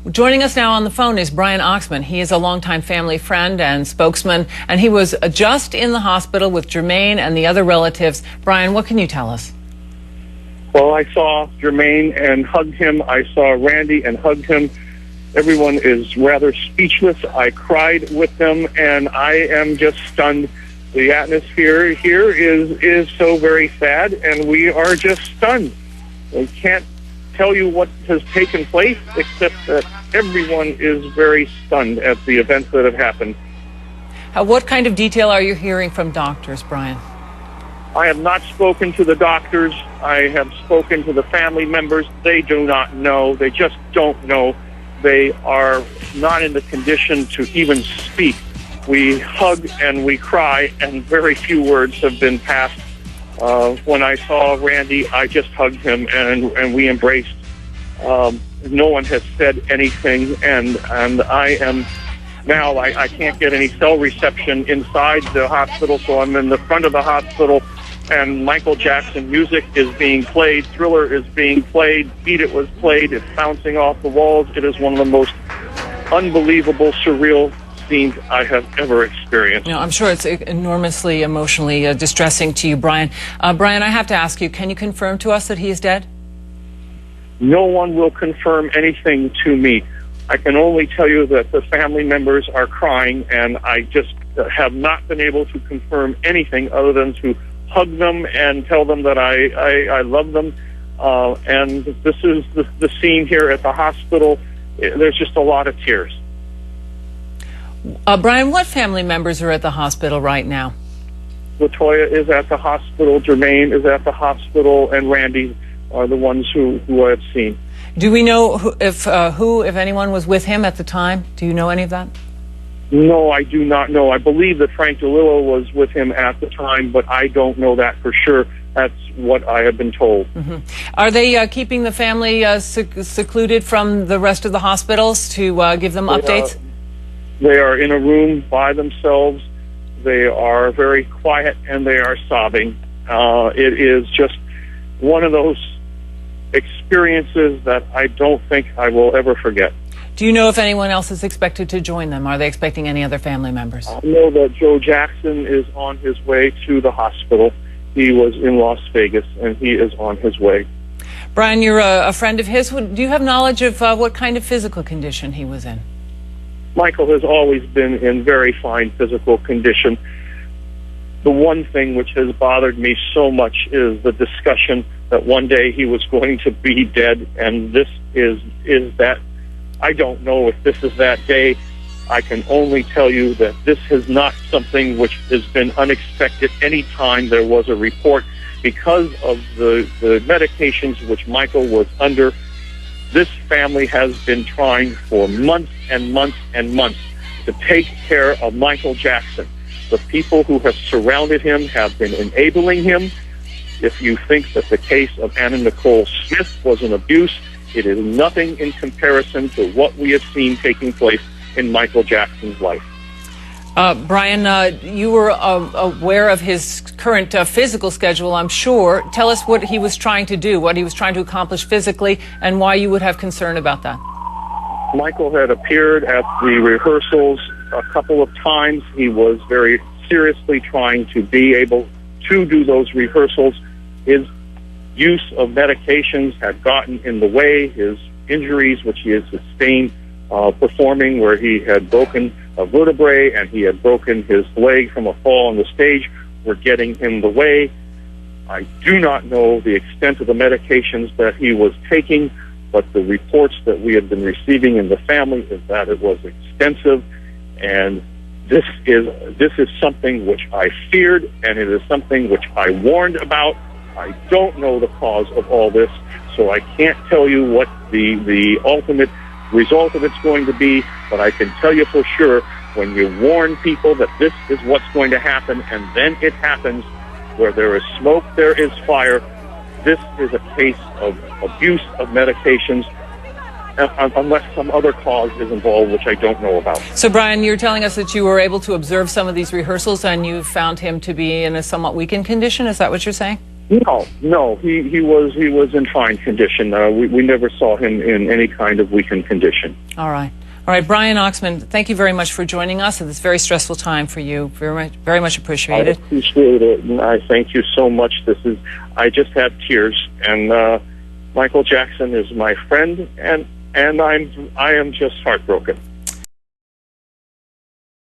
Joining us now on the phone is Brian Oxman. He is a longtime family friend and spokesman, and he was just in the hospital with Jermaine and the other relatives. Brian, what can you tell us? Well, I saw Jermaine and hugged him. I saw Randy and hugged him. Everyone is rather speechless. I cried with them, and I am just stunned. The atmosphere here is so very sad, and we are just stunned. We can't tell you what has taken place, except that everyone is very stunned at the events that have happened. What kind of detail are you hearing from doctors, Brian? I have not spoken to the doctors. I have spoken to the family members. They do not know. They just don't know. They are not in the condition to even speak. We hug and we cry, and very few words have been passed. When I saw Randy, I just hugged him and we embraced. No one has said anything, and I am now, I can't get any cell reception inside the hospital, so I'm in the front of the hospital, and Michael Jackson music is being played, Thriller is being played, Beat It was played, it's bouncing off the walls. It is one of the most unbelievable, surreal scenes I have ever experienced. You know, I'm sure it's enormously emotionally distressing to you, Brian. Brian, I have to ask you, can you confirm to us that he is dead? No one will confirm anything to me. I can only tell you that the family members are crying, and I just have not been able to confirm anything other than to hug them and tell them that I love them. And this is the scene here at the hospital. There's just a lot of tears. Brian, what family members are at the hospital right now? Latoya is at the hospital, Jermaine is at the hospital, and Randy are the ones who I have seen. Do we know if anyone was with him at the time? Do you know any of that? No, I do not know. I believe that Frank DeLillo was with him at the time, but I don't know that for sure. That's what I have been told. Mm-hmm. Are they keeping the family secluded from the rest of the hospitals to give them updates? They are in a room by themselves. They are very quiet, and they are sobbing. It is just one of those experiences that I don't think I will ever forget. Do you know if anyone else is expected to join them? Are they expecting any other family members? I know that Joe Jackson is on his way to the hospital. He was in Las Vegas, and he is on his way. Brian, you're a friend of his. Do you have knowledge of what kind of physical condition he was in? Michael has always been in very fine physical condition. The one thing which has bothered me so much is the discussion that one day he was going to be dead, and this is that. I don't know if this is that day. I can only tell you that this is not something which has been unexpected. Any time there was a report, because of the medications which Michael was under, this family has been trying for months and months and months to take care of Michael Jackson. The people who have surrounded him have been enabling him. If you think that the case of Anna Nicole Smith was an abuse, it is nothing in comparison to what we have seen taking place in Michael Jackson's life. Brian, you were aware of his current physical schedule, I'm sure. Tell us what he was trying to do, what he was trying to accomplish physically, and why you would have concern about that. Michael had appeared at the rehearsals a couple of times. He was very seriously trying to be able to do those rehearsals. His use of medications had gotten in the way. His injuries, which he had sustained performing, where he had broken a vertebrae and he had broken his leg from a fall on the stage, were getting in the way. I do not know the extent of the medications that he was taking, but the reports that we have been receiving in the family is that it was extensive, and this is something which I feared, and it is something which I warned about. I don't know the cause of all this, so I can't tell you what the ultimate result of it's going to be, but I can tell you for sure, when you warn people that this is what's going to happen, and then it happens, where there is smoke, there is fire. This is a case of abuse of medications, unless some other cause is involved, which I don't know about. So, Brian, you're telling us that you were able to observe some of these rehearsals and you found him to be in a somewhat weakened condition. Is that what you're saying? No, he was in fine condition. We never saw him in any kind of weakened condition. All right. All right, Brian Oxman, thank you very much for joining us at this very stressful time for you. Very much appreciated. I appreciate it, and I thank you so much. I just have tears, and Michael Jackson is my friend, and I am just heartbroken.